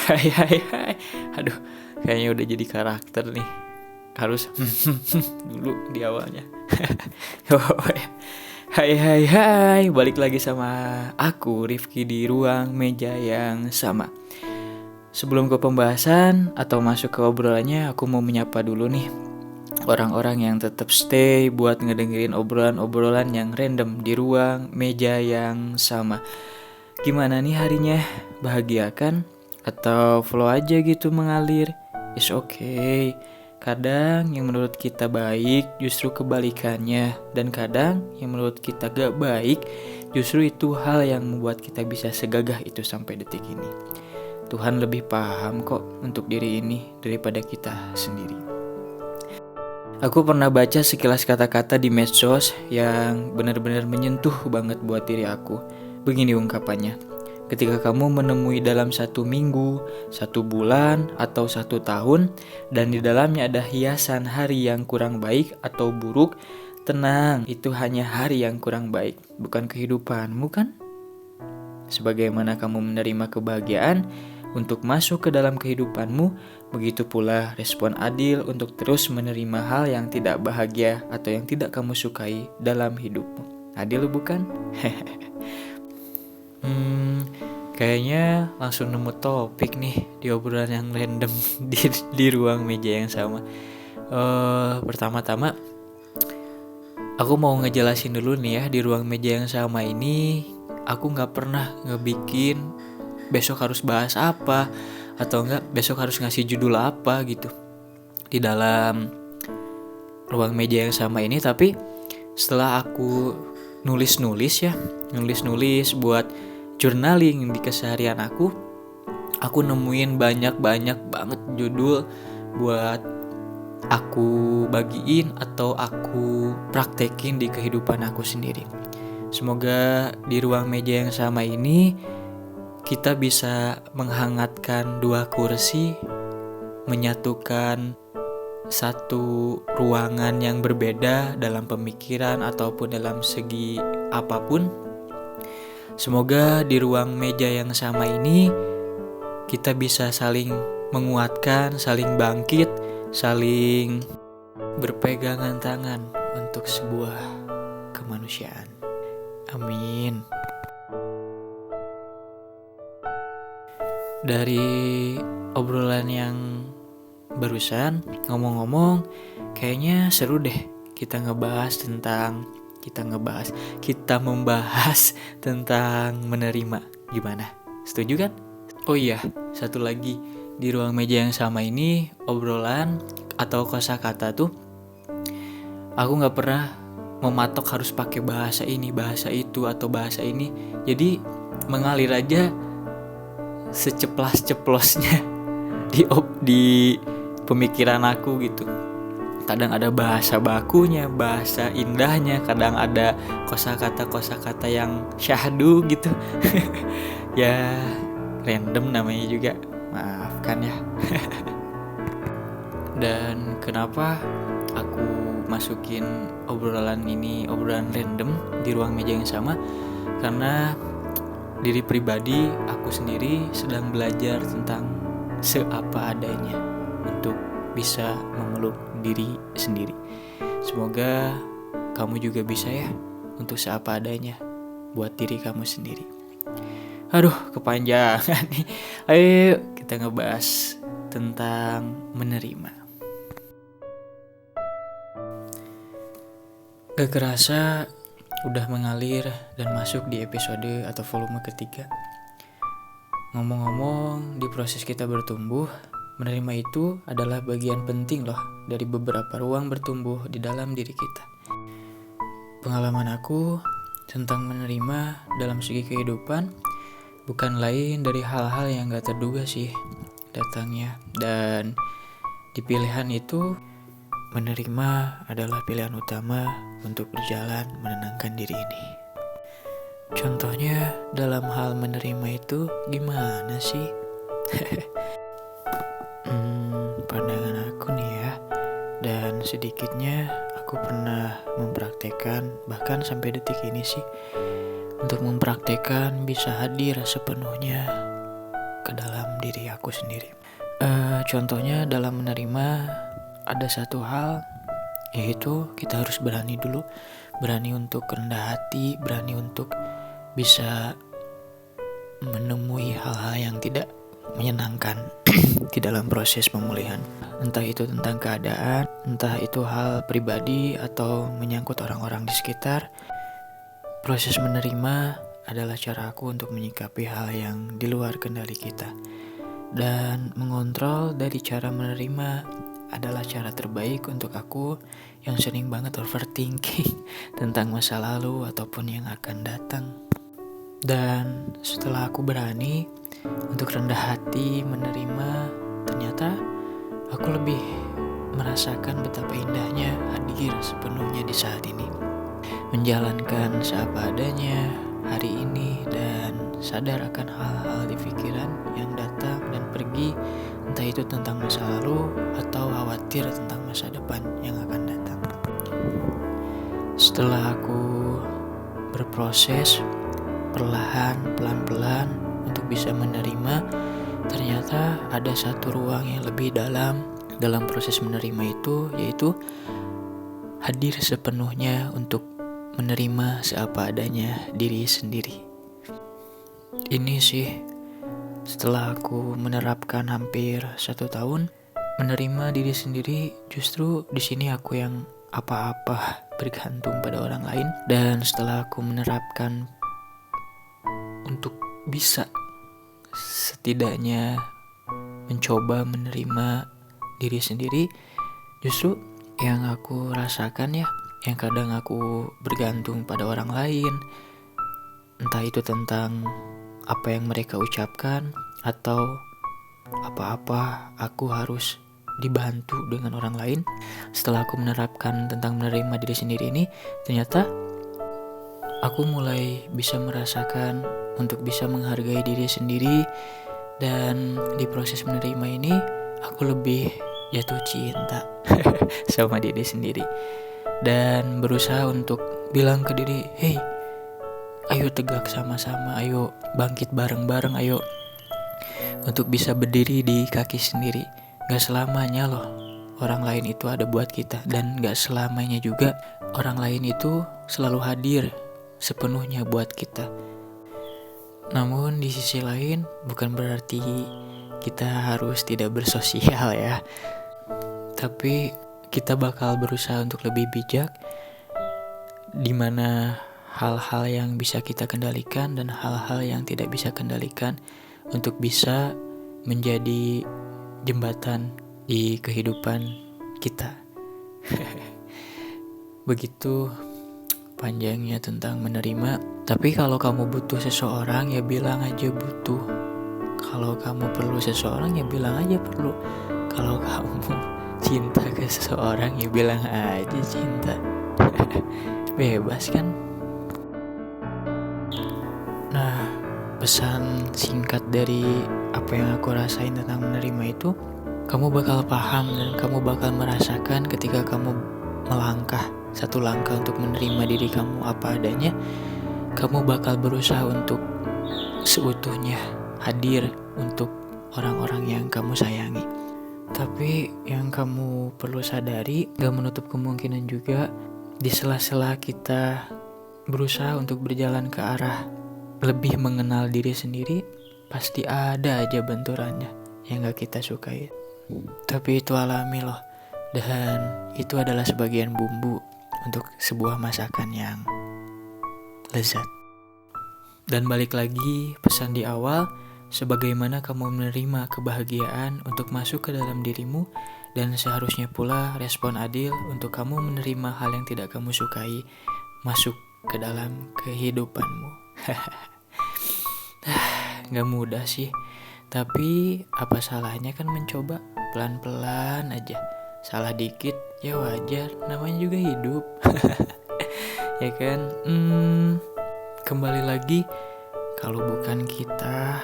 Hai hai hai. Aduh, kayaknya udah jadi karakter nih. Harus dulu di awalnya. Gak apa-apa ya. Hai hai hai. Balik lagi sama aku Rifki di ruang meja yang sama. Sebelum ke pembahasan atau masuk ke obrolannya, aku mau menyapa dulu nih orang-orang yang tetap stay buat ngedengerin obrolan-obrolan yang random di ruang meja yang sama. Gimana nih harinya? Bahagia kan? Atau flow aja gitu mengalir? It's okay. Kadang yang menurut kita baik justru kebalikannya. Dan kadang yang menurut kita gak baik justru itu hal yang membuat kita bisa segagah itu sampai detik ini. Tuhan lebih paham kok untuk diri ini daripada kita sendiri. Aku pernah baca sekilas kata-kata di medsos yang benar-benar menyentuh banget buat diri aku. Begini ungkapannya, ketika kamu menemui dalam 1 minggu, 1 bulan, atau 1 tahun, dan di dalamnya ada hiasan hari yang kurang baik atau buruk, tenang, itu hanya hari yang kurang baik, bukan kehidupanmu kan? Sebagaimana kamu menerima kebahagiaan untuk masuk ke dalam kehidupanmu, begitu pula respon adil untuk terus menerima hal yang tidak bahagia atau yang tidak kamu sukai dalam hidupmu. Adil bukan? Kayaknya langsung nemu topik nih di obrolan yang random di ruang meja yang sama. Pertama-tama, aku mau ngejelasin dulu nih ya, di ruang meja yang sama ini aku nggak pernah ngebikin besok harus bahas apa atau enggak besok harus ngasih judul apa gitu di dalam ruang meja yang sama ini. Tapi setelah aku nulis buat journaling di keseharian aku nemuin banyak banget judul buat aku bagiin atau aku praktekin di kehidupan aku sendiri. Semoga di ruang meja yang sama ini kita bisa menghangatkan 2 kursi, menyatukan satu ruangan yang berbeda dalam pemikiran ataupun dalam segi apapun. Semoga di ruang meja yang sama ini kita bisa saling menguatkan, saling bangkit, saling berpegangan tangan untuk sebuah kemanusiaan. Amin. Dari obrolan yang barusan, ngomong-ngomong, kayaknya seru deh kita membahas tentang menerima. Gimana? Setuju kan? Oh iya, satu lagi, di ruang meja yang sama ini obrolan atau kosakata tuh aku nggak pernah mematok harus pakai bahasa ini, bahasa itu, atau bahasa ini. Jadi mengalir aja seceplas-ceplosnya di pemikiran aku gitu. Kadang ada bahasa bakunya, bahasa indahnya, kadang ada kosakata yang syahdu gitu. Ya random namanya juga, maafkan ya. Dan kenapa aku masukin obrolan random di ruang meja yang sama? Karena diri pribadi aku sendiri sedang belajar tentang seapa adanya untuk bisa memeluk diri sendiri. Semoga kamu juga bisa ya untuk seapa adanya buat diri kamu sendiri. Aduh, kepanjangan nih. Ayo kita ngebahas tentang menerima. Gak kerasa udah mengalir dan masuk di episode atau volume ketiga. Ngomong-ngomong, di proses kita bertumbuh, menerima itu adalah bagian penting loh dari beberapa ruang bertumbuh di dalam diri kita. Pengalaman aku tentang menerima dalam segi kehidupan bukan lain dari hal-hal yang gak terduga sih datangnya. Dan di pilihan itu, menerima adalah pilihan utama untuk berjalan menenangkan diri ini. Contohnya dalam hal menerima itu gimana sih? Pandangan aku nih ya. Dan sedikitnya aku pernah mempraktekkan, bahkan sampai detik ini sih, untuk mempraktekkan bisa hadir sepenuhnya ke dalam diri aku sendiri. Contohnya dalam menerima ada satu hal, yaitu kita harus berani dulu, berani untuk rendah hati, berani untuk bisa menemui hal-hal yang tidak menyenangkan di dalam proses pemulihan. Entah itu tentang keadaan, entah itu hal pribadi atau menyangkut orang-orang di sekitar. Proses menerima adalah cara aku untuk menyikapi hal yang di luar kendali kita. Dan mengontrol dari cara menerima adalah cara terbaik untuk aku yang sering banget overthinking tentang masa lalu ataupun yang akan datang. Dan setelah aku berani untuk rendah hati menerima, ternyata aku lebih merasakan betapa indahnya hadir sepenuhnya di saat ini, menjalankan seapa adanya hari ini dan sadar akan hal-hal di pikiran yang datang dan pergi, entah itu tentang masa lalu atau khawatir tentang masa depan yang akan datang. Setelah aku berproses perlahan, pelan-pelan untuk bisa menerima, ternyata ada satu ruang yang lebih dalam proses menerima itu, yaitu hadir sepenuhnya untuk menerima seapa adanya diri sendiri. Ini sih setelah aku menerapkan hampir 1 tahun menerima diri sendiri, justru di sini aku yang apa-apa bergantung pada orang lain. Dan setelah aku menerapkan untuk bisa setidaknya mencoba menerima diri sendiri, justru yang aku rasakan ya, yang kadang aku bergantung pada orang lain, entah itu tentang apa yang mereka ucapkan atau apa-apa aku harus dibantu dengan orang lain. Setelah aku menerapkan tentang menerima diri sendiri ini, ternyata aku mulai bisa merasakan untuk bisa menghargai diri sendiri. Dan di proses menerima ini aku lebih jatuh cinta sama diri sendiri, dan berusaha untuk bilang ke diri, hey, ayo tegak sama-sama, ayo bangkit bareng-bareng, ayo untuk bisa berdiri di kaki sendiri. Gak selamanya loh orang lain itu ada buat kita, dan gak selamanya juga orang lain itu selalu hadir sepenuhnya buat kita. Namun di sisi lain bukan berarti kita harus tidak bersosial ya, tapi kita bakal berusaha untuk lebih bijak, dimana hal-hal yang bisa kita kendalikan dan hal-hal yang tidak bisa kendalikan untuk bisa menjadi jembatan di kehidupan kita. Begitu panjangnya tentang menerima. Tapi kalau kamu butuh seseorang ya bilang aja butuh. Kalau kamu perlu seseorang ya bilang aja perlu. Kalau kamu cinta ke seseorang ya bilang aja cinta. Bebas kan? Nah, pesan singkat dari apa yang aku rasain tentang menerima itu, kamu bakal paham dan kamu bakal merasakan ketika kamu melangkah satu langkah untuk menerima diri kamu apa adanya. Kamu bakal berusaha untuk seutuhnya hadir untuk orang-orang yang kamu sayangi. Tapi yang kamu perlu sadari, gak menutup kemungkinan juga di sela-sela kita berusaha untuk berjalan ke arah lebih mengenal diri sendiri, pasti ada aja benturannya yang gak kita sukai. Tapi itu alami loh, dan itu adalah sebagian bumbu untuk sebuah masakan yang lezat. Dan balik lagi pesan di awal, sebagaimana kamu menerima kebahagiaan untuk masuk ke dalam dirimu, dan seharusnya pula respon adil untuk kamu menerima hal yang tidak kamu sukai masuk ke dalam kehidupanmu. Gak mudah sih, tapi apa salahnya kan mencoba pelan-pelan aja. Salah dikit ya wajar, namanya juga hidup. Ya kan? Kembali lagi, kalau bukan kita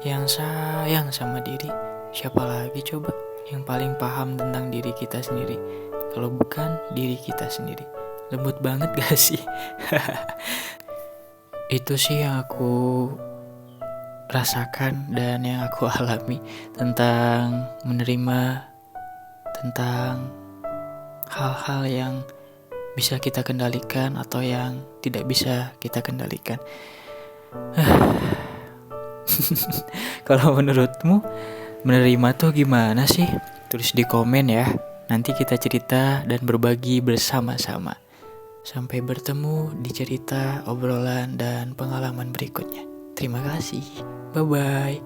yang sayang sama diri, siapa lagi coba yang paling paham tentang diri kita sendiri kalau bukan diri kita sendiri? Lembut banget gak sih? Itu sih yang aku rasakan dan yang aku alami tentang menerima, tentang hal-hal yang bisa kita kendalikan atau yang tidak bisa kita kendalikan. Kalau menurutmu menerima tuh gimana sih? Tulis di komen ya. Nanti kita cerita dan berbagi bersama-sama. Sampai bertemu di cerita, obrolan, dan pengalaman berikutnya. Terima kasih. Bye-bye.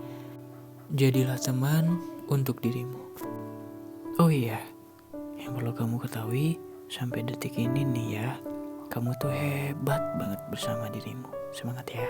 Jadilah teman untuk dirimu. Oh iya, yang perlu kamu ketahui, sampai detik ini nih ya, kamu tuh hebat banget bersama dirimu. Semangat ya.